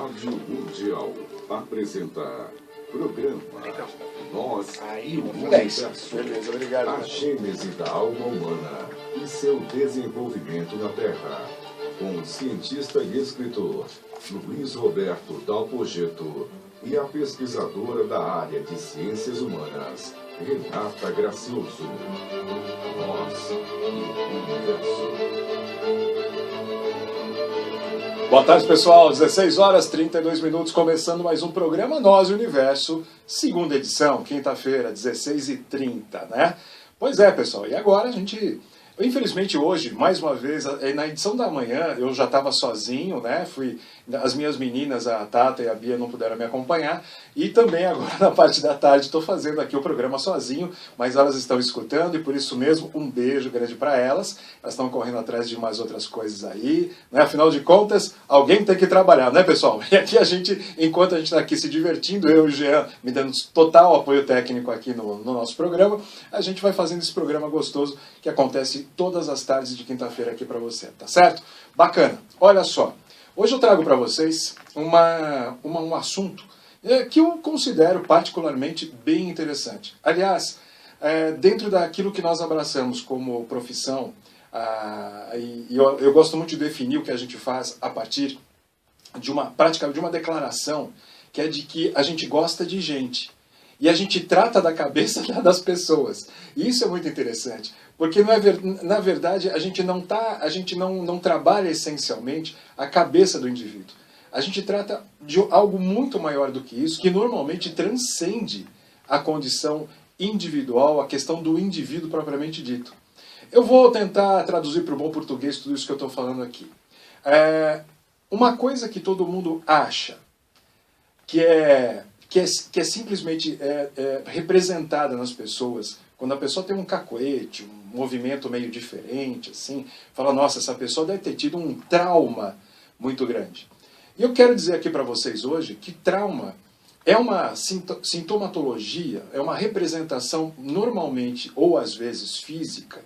Rádio Mundial apresenta programa Nós e o Universo, beleza, obrigado. a gênese da alma humana e seu desenvolvimento na Terra, com o cientista e escritor Luiz Roberto Dalpogetto e a pesquisadora da área de ciências humanas, Renata Gracioso. Nós e o Universo. Boa tarde, pessoal. 16 horas 32 minutos, começando mais um programa Nós e o Universo, segunda edição, quinta-feira, 16h30, né? Pois é, pessoal, e agora a gente... Infelizmente hoje, mais uma vez, na edição da manhã eu já estava sozinho, né? As minhas meninas, a Tata e a Bia, não puderam me acompanhar. E também agora, na parte da tarde, estou fazendo aqui o programa sozinho, mas elas estão escutando e por isso mesmo, um beijo grande para elas. Elas estão correndo atrás de umas outras coisas aí, né? Afinal de contas, alguém tem que trabalhar, né, pessoal? E aqui a gente, enquanto a gente está aqui se divertindo, eu e o Jean me dando total apoio técnico aqui no nosso programa, a gente vai fazendo esse programa gostoso que acontece todas as tardes de quinta-feira aqui para você, tá certo? Bacana. Olha só, hoje eu trago para vocês um assunto que eu considero particularmente bem interessante. Aliás, dentro daquilo que nós abraçamos como profissão, eu gosto muito de definir o que a gente faz a partir de uma declaração, que é de que a gente gosta de gente. E a gente trata da cabeça das pessoas. E isso é muito interessante. Porque, na verdade, a gente não trabalha essencialmente a cabeça do indivíduo. A gente trata de algo muito maior do que isso, que normalmente transcende a condição individual, a questão do indivíduo propriamente dito. Eu vou tentar traduzir para o bom português tudo isso que eu estou falando aqui. Uma coisa que todo mundo acha, que é simplesmente representada nas pessoas, quando a pessoa tem um cacoete, um movimento meio diferente, assim, fala, nossa, essa pessoa deve ter tido um trauma muito grande. E eu quero dizer aqui para vocês hoje que trauma é uma sintomatologia, é uma representação normalmente, ou às vezes física,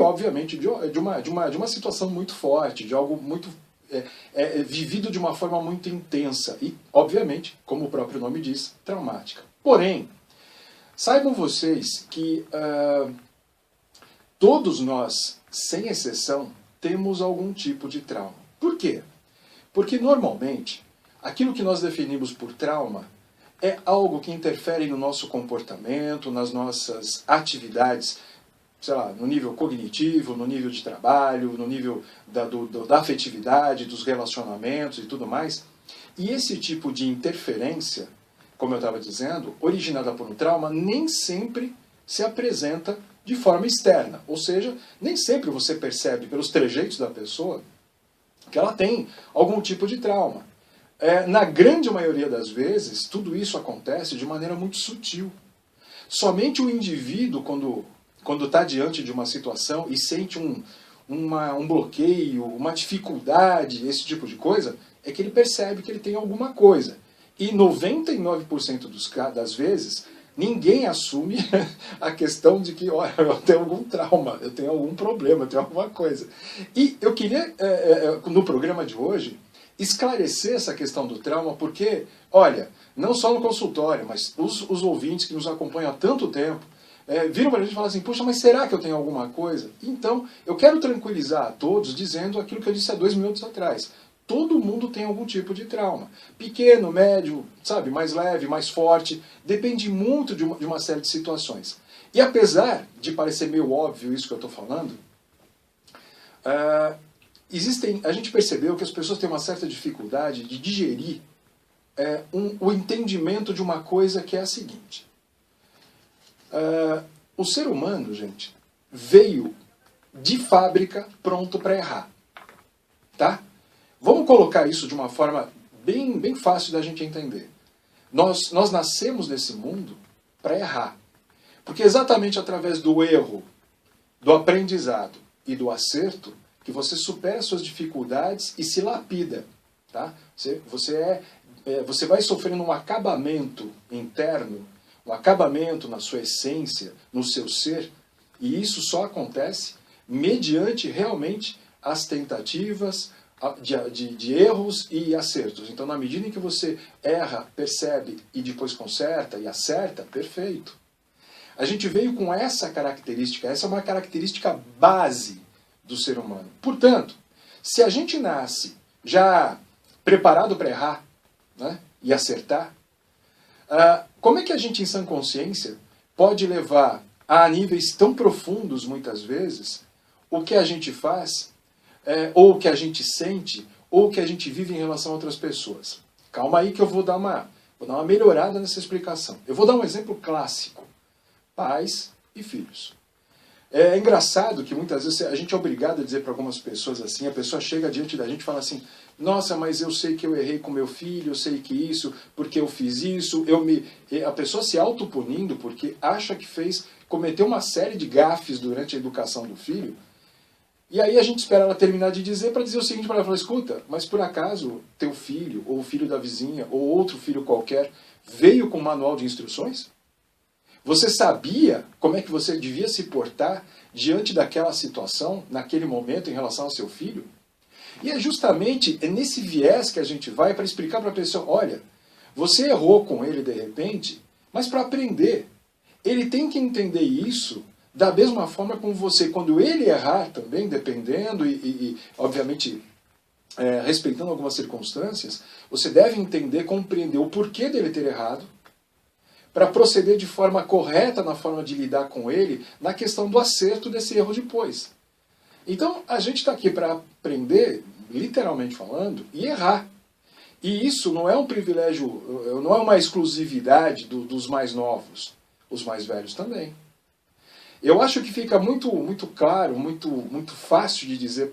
obviamente, de uma situação muito forte, de algo muito vivido de uma forma muito intensa e, obviamente, como o próprio nome diz, traumática. Porém, saibam vocês que todos nós, sem exceção, temos algum tipo de trauma. Por quê? Porque, normalmente, aquilo que nós definimos por trauma é algo que interfere no nosso comportamento, nas nossas atividades, sei lá, no nível cognitivo, no nível de trabalho, no nível da afetividade, dos relacionamentos e tudo mais. E esse tipo de interferência, como eu estava dizendo, originada por um trauma, nem sempre se apresenta de forma externa. Ou seja, nem sempre você percebe pelos trejeitos da pessoa que ela tem algum tipo de trauma. Na grande maioria das vezes, tudo isso acontece de maneira muito sutil. Somente o indivíduo, quando está diante de uma situação e sente um bloqueio, uma dificuldade, esse tipo de coisa, é que ele percebe que ele tem alguma coisa. E 99% das vezes, ninguém assume a questão de que, olha, eu tenho algum trauma, eu tenho algum problema, eu tenho alguma coisa. E eu queria, no programa de hoje, esclarecer essa questão do trauma, porque, olha, não só no consultório, mas os ouvintes que nos acompanham há tanto tempo, viram para a gente e falaram assim, puxa, mas será que eu tenho alguma coisa? Então, eu quero tranquilizar a todos dizendo aquilo que eu disse há 2 minutos atrás. Todo mundo tem algum tipo de trauma. Pequeno, médio, sabe, mais leve, mais forte. Depende muito de uma série de situações. E apesar de parecer meio óbvio isso que eu estou falando, a gente percebeu que as pessoas têm uma certa dificuldade de digerir o entendimento de uma coisa que é a seguinte. O ser humano, gente, veio de fábrica pronto para errar. Tá? Vamos colocar isso de uma forma bem fácil da gente entender. Nós nascemos nesse mundo para errar. Porque é exatamente através do erro, do aprendizado e do acerto que você supera suas dificuldades e se lapida. Tá? Você vai sofrendo um acabamento interno, um acabamento na sua essência, no seu ser, e isso só acontece mediante realmente as tentativas, de erros e acertos. Então, na medida em que você erra, percebe e depois conserta e acerta, perfeito. A gente veio com essa característica, essa é uma característica base do ser humano. Portanto, se a gente nasce já preparado para errar, né, e acertar, como é que a gente, em sã consciência, pode levar a níveis tão profundos, muitas vezes, o que a gente faz, ou o que a gente sente, ou o que a gente vive em relação a outras pessoas? Calma aí que eu vou dar uma melhorada nessa explicação. Eu vou dar um exemplo clássico. Pais e filhos. É engraçado que muitas vezes a gente é obrigado a dizer para algumas pessoas assim, a pessoa chega diante da gente e fala assim, nossa, mas eu sei que eu errei com meu filho, eu sei que isso, porque eu fiz isso, a pessoa se autopunindo porque acha que cometeu uma série de gafes durante a educação do filho, e aí a gente espera ela terminar de dizer para dizer o seguinte para ela, escuta, mas por acaso teu filho, ou o filho da vizinha, ou outro filho qualquer, veio com um manual de instruções? Você sabia como é que você devia se portar diante daquela situação, naquele momento, em relação ao seu filho? E é justamente nesse viés que a gente vai para explicar para a pessoa, olha, você errou com ele de repente, mas para aprender. Ele tem que entender isso da mesma forma como você, quando ele errar também, dependendo e obviamente, respeitando algumas circunstâncias, você deve entender, compreender o porquê dele ter errado, para proceder de forma correta na forma de lidar com ele, na questão do acerto desse erro depois. Então, a gente está aqui para aprender, literalmente falando, e errar. E isso não é um privilégio, não é uma exclusividade dos mais novos, os mais velhos também. Eu acho que fica muito claro, muito fácil de dizer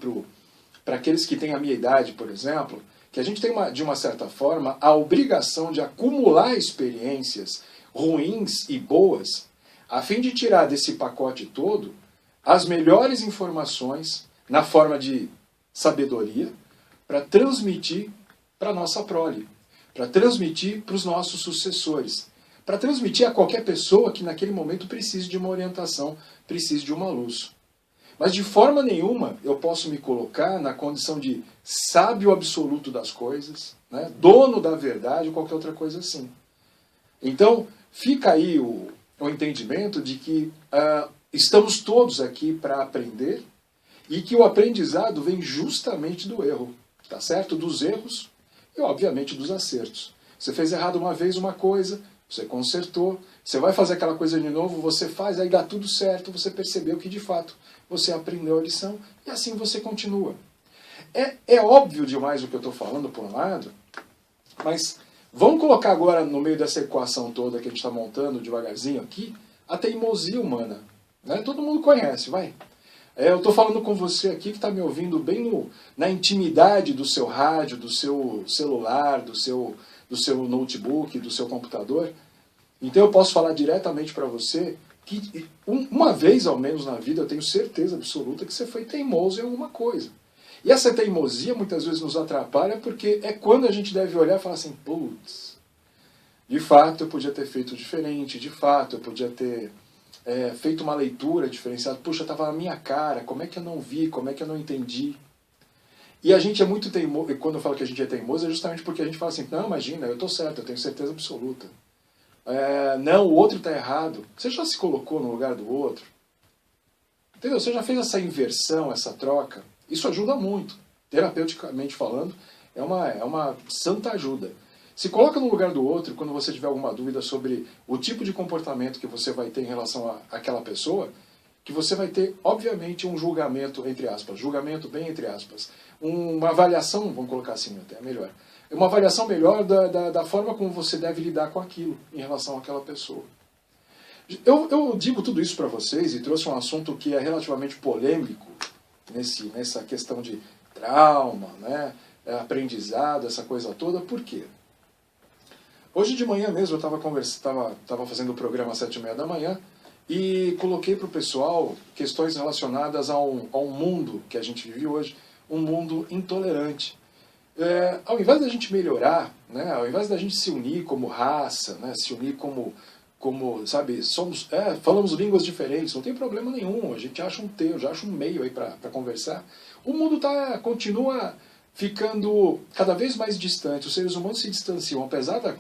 para aqueles que têm a minha idade, por exemplo, que a gente tem, de uma certa forma, a obrigação de acumular experiências ruins e boas, a fim de tirar desse pacote todo as melhores informações na forma de sabedoria para transmitir para a nossa prole, para transmitir para os nossos sucessores, para transmitir a qualquer pessoa que naquele momento precise de uma orientação, precise de uma luz. Mas de forma nenhuma eu posso me colocar na condição de sábio absoluto das coisas, né, dono da verdade ou qualquer outra coisa assim. Então, fica aí o entendimento de que estamos todos aqui para aprender e que o aprendizado vem justamente do erro, tá certo? Dos erros e, obviamente, dos acertos. Você fez errado uma vez uma coisa, você consertou, você vai fazer aquela coisa de novo, você faz, aí dá tudo certo, você percebeu que, de fato, você aprendeu a lição e assim você continua. É óbvio demais o que eu estou falando, por um lado, mas vamos colocar agora no meio dessa equação toda que a gente está montando devagarzinho aqui, a teimosia humana. Né? Todo mundo conhece, vai. Eu estou falando com você aqui que está me ouvindo bem na intimidade do seu rádio, do seu celular, do seu notebook, do seu computador. Então eu posso falar diretamente para você que uma vez ao menos na vida eu tenho certeza absoluta que você foi teimoso em alguma coisa. E essa teimosia muitas vezes nos atrapalha porque é quando a gente deve olhar e falar assim, putz, de fato eu podia ter feito diferente, de fato eu podia ter feito uma leitura diferenciada, puxa, estava na minha cara, como é que eu não vi, como é que eu não entendi? E a gente é muito teimoso, e quando eu falo que a gente é teimoso é justamente porque a gente fala assim, não, imagina, eu estou certo, eu tenho certeza absoluta. Não, o outro está errado. Você já se colocou no lugar do outro? Entendeu? Você já fez essa inversão, essa troca? Isso ajuda muito. Terapeuticamente falando, é uma santa ajuda. Se coloca no lugar do outro quando você tiver alguma dúvida sobre o tipo de comportamento que você vai ter em relação àquela pessoa, que você vai ter, obviamente, um julgamento, entre aspas, julgamento bem entre aspas, uma avaliação, vamos colocar assim até, melhor, uma avaliação melhor da forma como você deve lidar com aquilo em relação àquela pessoa. Eu digo tudo isso para vocês e trouxe um assunto que é relativamente polêmico nessa questão de trauma, né, aprendizado, essa coisa toda. Por quê? Hoje de manhã mesmo eu estava fazendo o programa às 7h30 da manhã e coloquei para o pessoal questões relacionadas a um mundo que a gente vive hoje, um mundo intolerante. Ao invés da gente melhorar, né, ao invés da gente se unir como raça, né, se unir como sabe, falamos línguas diferentes, não tem problema nenhum, a gente acha um meio aí para conversar. O mundo continua ficando cada vez mais distante. Os seres humanos se distanciam, apesar da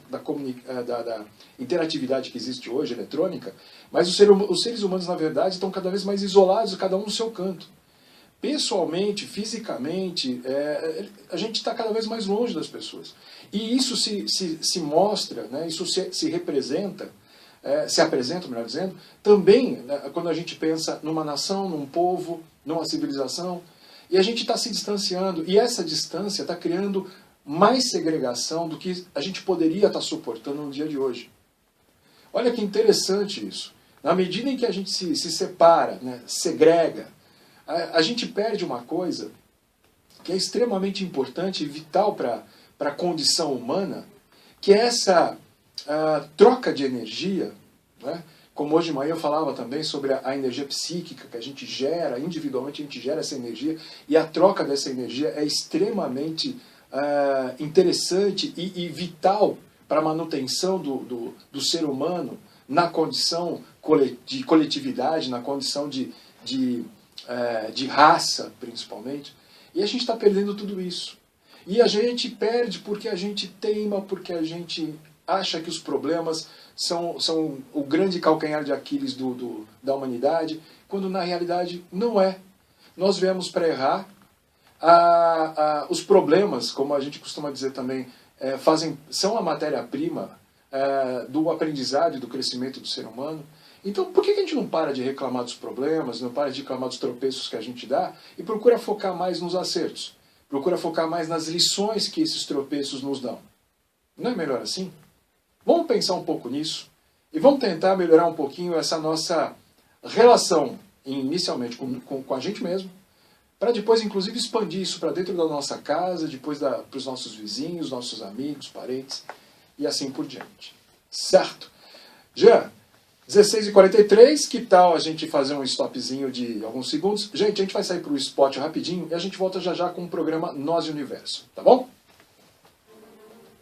interatividade que existe hoje, eletrônica, mas os seres humanos, na verdade, estão cada vez mais isolados, cada um no seu canto. Pessoalmente, fisicamente, a gente está cada vez mais longe das pessoas. E isso se mostra, né, isso se representa, se apresenta, melhor dizendo, também, né, quando a gente pensa numa nação, num povo, numa civilização, e a gente está se distanciando, e essa distância está criando mais segregação do que a gente poderia estar suportando no dia de hoje. Olha que interessante isso. Na medida em que a gente se separa, né, segrega, a gente perde uma coisa que é extremamente importante e vital para a condição humana, que é essa troca de energia, né? Como hoje de manhã eu falava também sobre a energia psíquica que a gente gera, individualmente a gente gera essa energia, e a troca dessa energia é extremamente interessante e vital para a manutenção do ser humano na condição de coletividade, na condição de raça, principalmente. E a gente está perdendo tudo isso. E a gente perde porque a gente teima, porque a gente acha que os problemas são o grande calcanhar de Aquiles da humanidade, quando na realidade não é. Nós viemos para errar. Os problemas, como a gente costuma dizer também, são a matéria-prima do aprendizado e do crescimento do ser humano. Então, por que a gente não para de reclamar dos problemas, não para de reclamar dos tropeços que a gente dá e procura focar mais nos acertos? Procura focar mais nas lições que esses tropeços nos dão. Não é melhor assim? Vamos pensar um pouco nisso e vamos tentar melhorar um pouquinho essa nossa relação, inicialmente com a gente mesmo, para depois, inclusive, expandir isso para dentro da nossa casa, depois para os nossos vizinhos, nossos amigos, parentes e assim por diante. Certo? Jean, 16h43, que tal a gente fazer um stopzinho de alguns segundos? Gente, a gente vai sair para o spot rapidinho e a gente volta já já com o programa Nós e o Universo, tá bom?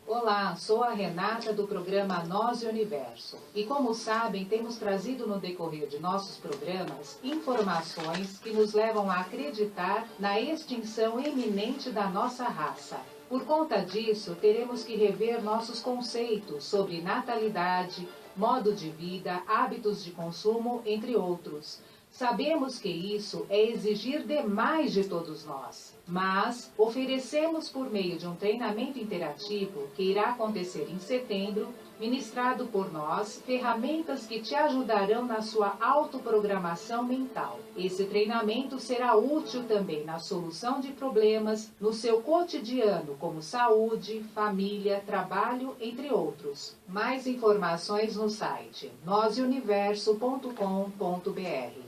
Olá, sou a Renata do programa Nós e o Universo. E como sabem, temos trazido no decorrer de nossos programas informações que nos levam a acreditar na extinção iminente da nossa raça. Por conta disso, teremos que rever nossos conceitos sobre natalidade, modo de vida, hábitos de consumo, entre outros. Sabemos que isso é exigir demais de todos nós, mas oferecemos por meio de um treinamento interativo que irá acontecer em setembro, ministrado por nós, ferramentas que te ajudarão na sua autoprogramação mental. Esse treinamento será útil também na solução de problemas no seu cotidiano, como saúde, família, trabalho, entre outros. Mais informações no site noseuniverso.com.br.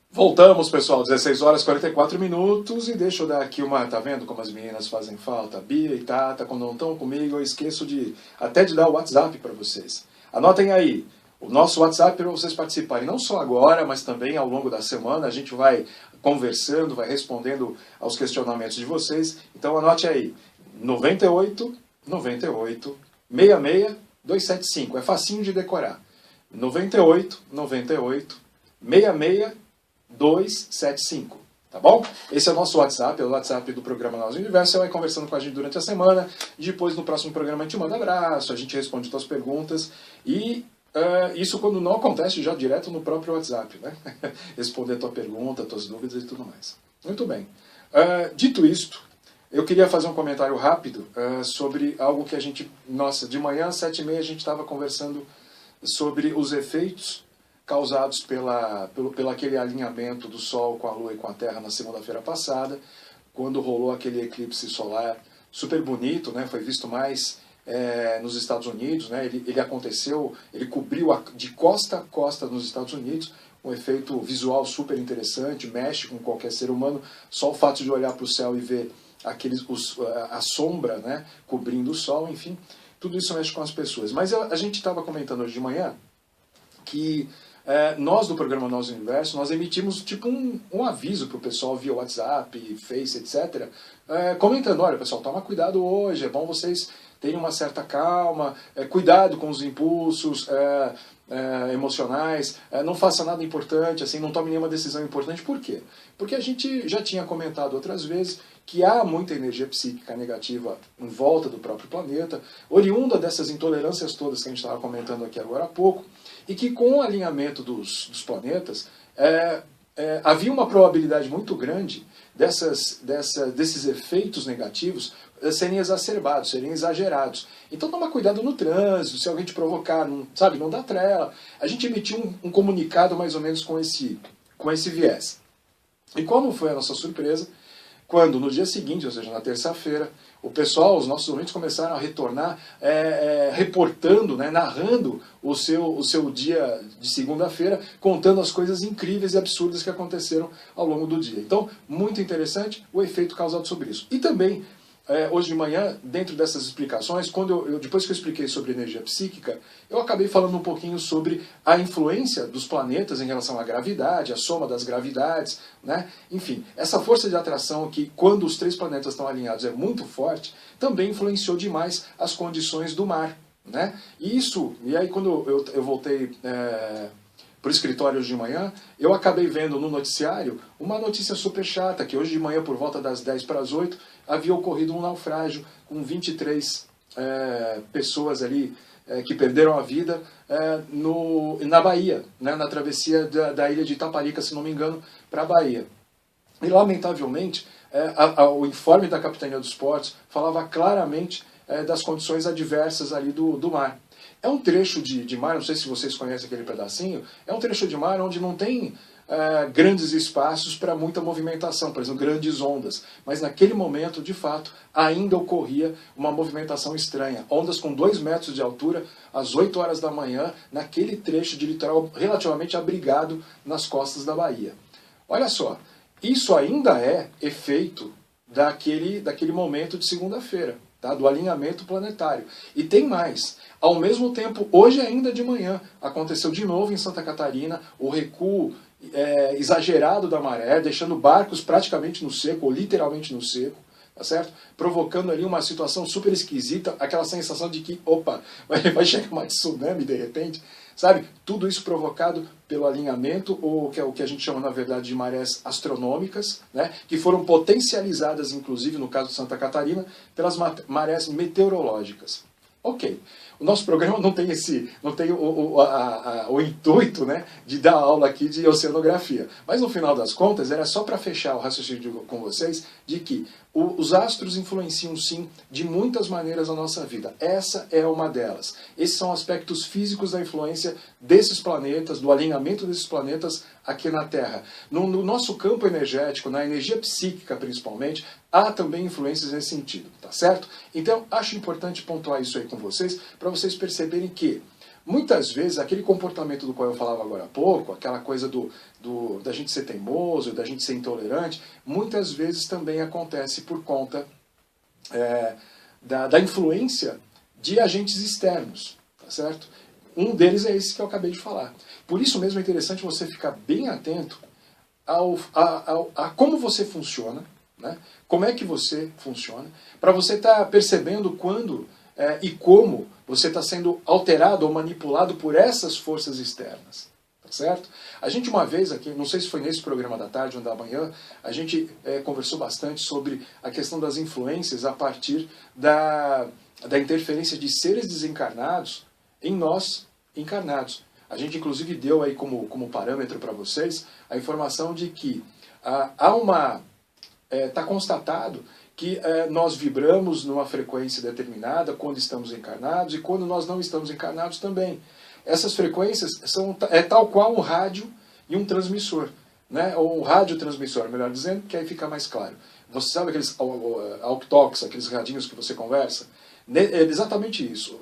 Voltamos, pessoal, 16h44, e deixa eu dar aqui tá vendo como as meninas fazem falta? Bia e Tata, quando não estão comigo, eu esqueço até de dar o WhatsApp para vocês. Anotem aí, o nosso WhatsApp para vocês participarem, não só agora, mas também ao longo da semana, a gente vai conversando, vai respondendo aos questionamentos de vocês. Então anote aí, 98 98 66 275, é facinho de decorar. 98 98 66 275, tá bom? Esse é o nosso WhatsApp, é o WhatsApp do programa Nós e o Universo. Você vai conversando com a gente durante a semana, depois no próximo programa a gente manda abraço, a gente responde suas perguntas, e isso quando não acontece já direto no próprio WhatsApp, né? Responder a tua pergunta, tuas dúvidas e tudo mais. Muito bem. Dito isto, eu queria fazer um comentário rápido sobre algo que a gente... Nossa, de manhã às 7h30 a gente estava conversando sobre os efeitos causados pelo aquele alinhamento do Sol com a Lua e com a Terra na segunda-feira passada, quando rolou aquele eclipse solar super bonito, né? Foi visto mais nos Estados Unidos, né? Ele aconteceu, ele cobriu de costa a costa nos Estados Unidos, um efeito visual super interessante, mexe com qualquer ser humano, só o fato de olhar para o céu e ver a sombra, né? Cobrindo o Sol, enfim, tudo isso mexe com as pessoas. Mas a gente estava comentando hoje de manhã que nós do programa Nós Universo, nós emitimos tipo um aviso para o pessoal via WhatsApp, Face, etc., comentando, olha pessoal, toma cuidado hoje, é bom vocês terem uma certa calma, cuidado com os impulsos emocionais, não faça nada importante, assim, não tome nenhuma decisão importante. Por quê? Porque a gente já tinha comentado outras vezes que há muita energia psíquica negativa em volta do próprio planeta, oriunda dessas intolerâncias todas que a gente estava comentando aqui agora há pouco, e que com o alinhamento dos planetas, havia uma probabilidade muito grande desses efeitos negativos serem exacerbados, serem exagerados. Então toma cuidado no trânsito, se alguém te provocar, não dá trela. A gente emitiu um comunicado mais ou menos com esse viés. E como foi a nossa surpresa, quando no dia seguinte, ou seja, na terça-feira, o pessoal, os nossos ouvintes começaram a retornar, reportando, narrando o seu dia de segunda-feira, contando as coisas incríveis e absurdas que aconteceram ao longo do dia. Então, muito interessante o efeito causado sobre isso. E também, hoje de manhã, dentro dessas explicações, depois que eu expliquei sobre energia psíquica, eu acabei falando um pouquinho sobre a influência dos planetas em relação à gravidade, a soma das gravidades, Enfim, essa força de atração que, quando os 3 planetas estão alinhados, é muito forte, também influenciou demais as condições do mar, E aí quando eu voltei para o escritório hoje de manhã, eu acabei vendo no noticiário uma notícia super chata, que hoje de manhã, por volta das 10 para as 8, havia ocorrido um naufrágio com 23 pessoas ali que perderam a vida na Bahia, na travessia da ilha de Itaparica, se não me engano, para a Bahia. E, lamentavelmente, o informe da Capitania dos Portos falava claramente das condições adversas ali do mar. É um trecho de mar, não sei se vocês conhecem aquele pedacinho, é um trecho de mar onde não tem grandes espaços para muita movimentação, por exemplo, grandes ondas. Mas naquele momento, de fato, ainda ocorria uma movimentação estranha. Ondas com 2 metros de altura, às 8 horas da manhã, naquele trecho de litoral relativamente abrigado nas costas da Bahia. Olha só, isso ainda é efeito daquele momento de segunda-feira, do alinhamento planetário. E tem mais. Ao mesmo tempo, hoje ainda de manhã, aconteceu de novo em Santa Catarina o recuo exagerado da maré, deixando barcos praticamente no seco, ou literalmente no seco, tá certo? Provocando ali uma situação super esquisita, aquela sensação de que, opa, vai chegar uma tsunami de repente, sabe? Tudo isso provocado pelo alinhamento, ou que é o que a gente chama, na verdade, de marés astronômicas, que foram potencializadas, inclusive, no caso de Santa Catarina, pelas marés meteorológicas. Ok. O nosso programa não tem o intuito de dar aula aqui de oceanografia. Mas no final das contas, era só para fechar o raciocínio com vocês de que os astros influenciam sim de muitas maneiras a nossa vida. Essa é uma delas. Esses são aspectos físicos da influência desses planetas, do alinhamento desses planetas aqui na Terra. No nosso campo energético, na energia psíquica principalmente, há também influências nesse sentido, tá certo? Então, acho importante pontuar isso aí com vocês, para vocês perceberem que, muitas vezes, aquele comportamento do qual eu falava agora há pouco, aquela coisa da gente ser teimoso, da gente ser intolerante, muitas vezes também acontece por conta da influência de agentes externos, tá certo? Um deles é esse que eu acabei de falar. Por isso mesmo é interessante você ficar bem atento a como você funciona, como é que você funciona, para você estar percebendo quando e como você está sendo alterado ou manipulado por essas forças externas. Tá certo? A gente uma vez aqui, não sei se foi nesse programa da tarde ou da manhã, a gente conversou bastante sobre a questão das influências a partir da interferência de seres desencarnados em nós encarnados. A gente inclusive deu aí como parâmetro para vocês a informação de que está constatado que nós vibramos numa frequência determinada quando estamos encarnados e quando nós não estamos encarnados também. Essas frequências são tal qual um rádio e um transmissor, ou um radiotransmissor, melhor dizendo, que aí fica mais claro. Você sabe aqueles walk-talks, aqueles radinhos que você conversa? É exatamente isso.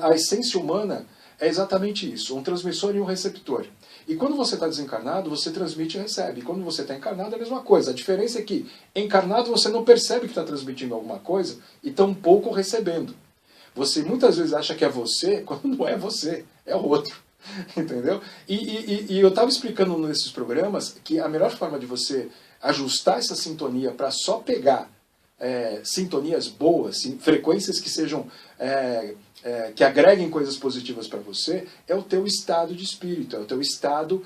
A essência humana é exatamente isso, um transmissor e um receptor. E quando você está desencarnado, você transmite e recebe. E quando você está encarnado, é a mesma coisa. A diferença é que, encarnado, você não percebe que está transmitindo alguma coisa e tampouco recebendo. Você muitas vezes acha que é você, quando não é você, é o outro. Entendeu? E eu estava explicando nesses programas que a melhor forma de você ajustar essa sintonia para só pegar sintonias boas, frequências que sejam que agreguem coisas positivas para você, é o teu estado de espírito, é o teu estado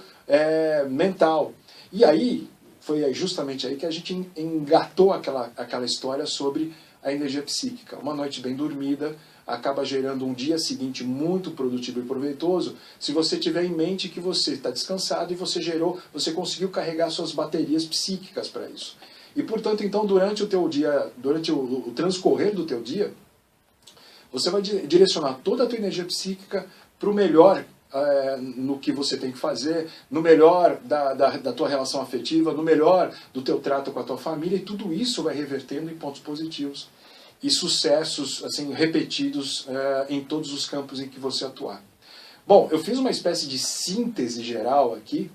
mental. E aí, foi justamente aí que a gente engatou aquela história sobre a energia psíquica. Uma noite bem dormida acaba gerando um dia seguinte muito produtivo e proveitoso, se você tiver em mente que você está descansado e você conseguiu carregar suas baterias psíquicas para isso. E, portanto, então, durante o teu dia, durante o transcorrer do teu dia, você vai direcionar toda a tua energia psíquica para o melhor no que você tem que fazer, no melhor da tua relação afetiva, no melhor do teu trato com a tua família, e tudo isso vai revertendo em pontos positivos e sucessos assim, repetidos em todos os campos em que você atuar. Bom, eu fiz uma espécie de síntese geral aqui,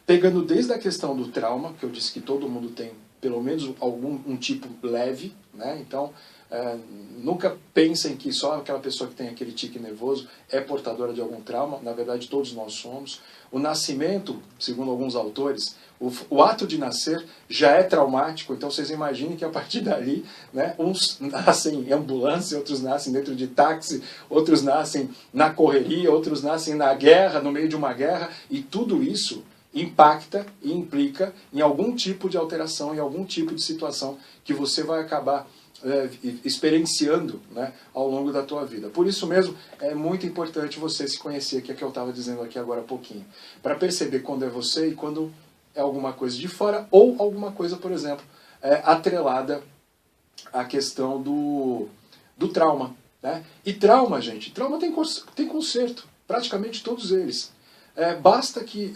pegando desde a questão do trauma, que eu disse que todo mundo tem pelo menos um tipo leve, né? Então, nunca pensem que só aquela pessoa que tem aquele tique nervoso é portadora de algum trauma. Na verdade, todos nós somos. O nascimento, segundo alguns autores, o ato de nascer já é traumático. Então, vocês imaginem que a partir dali, né, uns nascem em ambulância, outros nascem dentro de táxi, outros nascem na correria, outros nascem na guerra, no meio de uma guerra, e tudo isso impacta e implica em algum tipo de alteração, em algum tipo de situação que você vai acabar experienciando, né, ao longo da tua vida. Por isso mesmo, é muito importante você se conhecer, que é o que eu estava dizendo aqui agora há pouquinho, para perceber quando é você e quando é alguma coisa de fora, ou alguma coisa, por exemplo, atrelada à questão do trauma. Né? E trauma, gente, trauma tem conserto, praticamente todos eles. Basta que,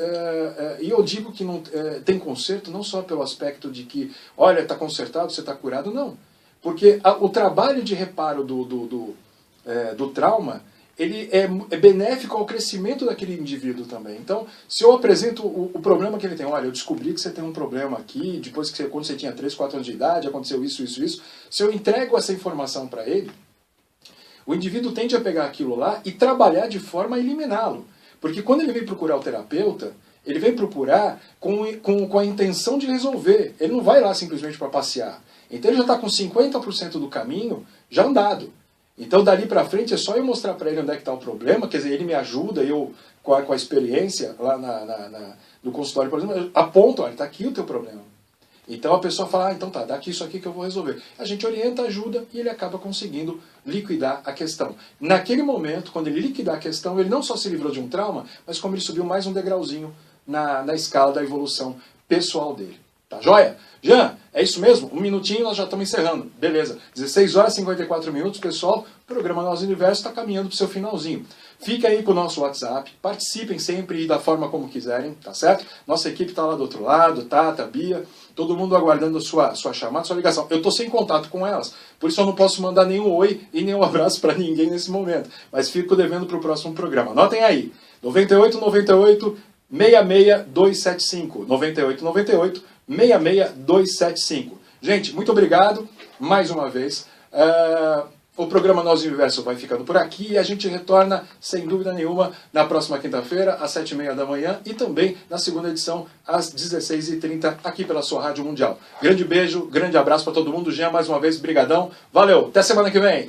e eu digo que não tem conserto não só pelo aspecto de que, olha, está consertado, você está curado, não. Porque o trabalho de reparo do trauma, ele é benéfico ao crescimento daquele indivíduo também. Então, se eu apresento o problema que ele tem, olha, eu descobri que você tem um problema aqui, depois que quando você tinha 3, 4 anos de idade, aconteceu isso, isso, isso, se eu entrego essa informação para ele, o indivíduo tende a pegar aquilo lá e trabalhar de forma a eliminá-lo. Porque quando ele vem procurar o terapeuta, ele vem procurar com a intenção de resolver. Ele não vai lá simplesmente para passear. Então ele já está com 50% do caminho já andado. Então dali para frente é só eu mostrar para ele onde é que está o problema, quer dizer, ele me ajuda, eu com a experiência lá no consultório, por exemplo, aponto, olha, está aqui o teu problema. Então a pessoa fala, então tá, dá aqui isso aqui que eu vou resolver. A gente orienta, ajuda e ele acaba conseguindo liquidar a questão. Naquele momento, quando ele liquidar a questão, ele não só se livrou de um trauma, mas como ele subiu mais um degrauzinho na escala da evolução pessoal dele. Tá joia? Jean, é isso mesmo? Um minutinho, nós já estamos encerrando. Beleza. 16 horas e 54 minutos, pessoal. O programa Nosso Universo está caminhando para o seu finalzinho. Fiquem aí com o nosso WhatsApp. Participem sempre e da forma como quiserem, tá certo? Nossa equipe está lá do outro lado, Tata, Bia, todo mundo aguardando a sua chamada, sua ligação. Eu estou sem contato com elas, por isso eu não posso mandar nenhum oi e nenhum abraço para ninguém nesse momento. Mas fico devendo para o próximo programa. Anotem aí. 9898 66275. 9898 66275. Gente, muito obrigado mais uma vez. O programa Nosso Universo vai ficando por aqui e a gente retorna, sem dúvida nenhuma, na próxima quinta-feira, às 7h30 da manhã e também na segunda edição, às 16h30, aqui pela sua Rádio Mundial. Grande beijo, grande abraço para todo mundo. Jean, mais uma vez, brigadão. Valeu, até semana que vem.